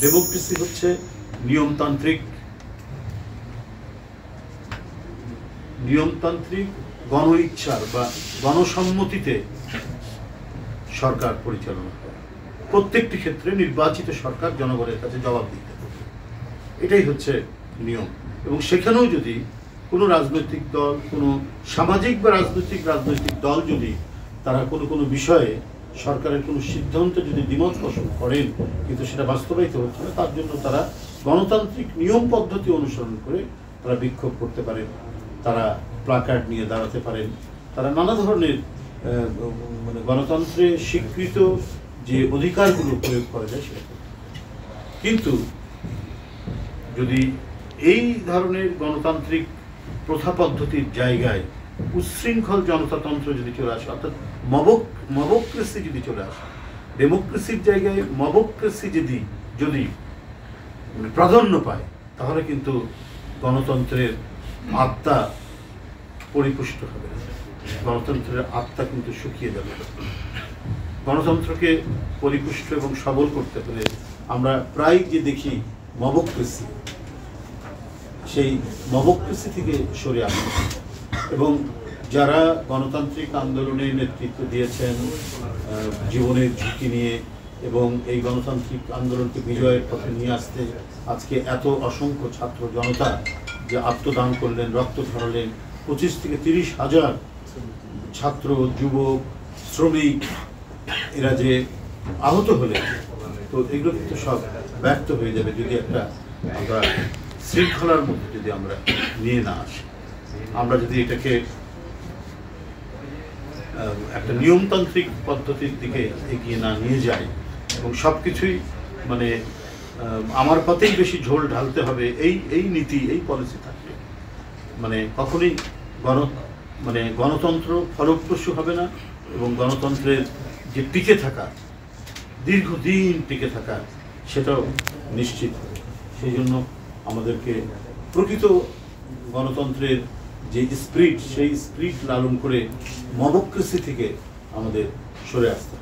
Democracy হচ্ছে নিয়মতান্ত্রিক গণ ইচ্ছার বা গণসম্মতিতে সরকার পরিচালনা করে। প্রত্যেকটি ক্ষেত্রে নির্বাচিত সরকার জনগণের কাছে জবাব দিতে হবে, এটাই হচ্ছে নিয়ম। এবং সেখানেও যদি কোনো রাজনৈতিক দল, কোনো সামাজিক বা রাজনৈতিক দল যদি তারা কোনো বিষয়ে সরকারের কোনো সিদ্ধান্ত যদি দ্বিমত পোষণ করেন কিন্তু সেটা বাস্তবায়িত হচ্ছে না, তার জন্য তারা গণতান্ত্রিক নিয়ম পদ্ধতি অনুসরণ করে তারা বিক্ষোভ করতে পারেন, তারা প্লাকার্ড নিয়ে দাঁড়াতে পারেন, তারা নানা ধরনের মানে গণতন্ত্রে স্বীকৃত যে অধিকারগুলো প্রয়োগ করা যায় সেটা। কিন্তু যদি এই ধরনের গণতান্ত্রিক প্রথা পদ্ধতির জায়গায় উচ্ছৃঙ্খল জনতাতন্ত্র যদি চলে আসে, অর্থাৎ মবক্রেসি যদি চলে আসে, ডেমোক্রেসির জায়গায় মবক্রেসি যদি প্রাধান্য পায়, তাহলে কিন্তু গণতন্ত্রের আত্মা পরিপুষ্ট হবে না, গণতন্ত্রের আত্মা কিন্তু শুকিয়ে যাবে। গণতন্ত্রকে পরিপুষ্ট এবং সবল করতে হলে আমরা প্রায় যে দেখি মবক্রেসি, সেই মবক্রেসি থেকে সরে আসে। এবং যারা গণতান্ত্রিক আন্দোলনে নেতৃত্ব দিয়েছেন জীবনের ঝুঁকি নিয়ে এবং এই গণতান্ত্রিক আন্দোলনকে বিজয়ের পথে নিয়ে আসতে আজকে এত অসংখ্য ছাত্র জনতা যে আত্মদান করলেন, রক্ত ঝরালেন, 25 থেকে 30 হাজার ছাত্র, যুবক, শ্রমিক এরা যে আহত হলেন, তো এগুলো কিন্তু সব ব্যর্থ হয়ে যাবে যদি আমরা শৃঙ্খলার মধ্যে যদি আমরা নিয়ে না আসি। আমরা যদি এটাকে একটা নিয়মতান্ত্রিক পদ্ধতির দিকে এগিয়ে না নিয়ে যাই এবং সব কিছুই মানে আমার পথেই বেশি ঝোল ঢালতে হবে, এই নীতি, এই পলিসি থাকলে মানে কখনোই গণতন্ত্র ফলপ্রসূ হবে না এবং গণতন্ত্রের যে টিকে থাকা, দীর্ঘদিন টিকে থাকা, সেটাও নিশ্চিত হবে। সেই জন্য আমাদেরকে প্রকৃত গণতন্ত্রের যে স্পিরিট, সেই স্পিরিট লালন করে মবক্রেসি থেকে আমাদের সরে আসতে হবে।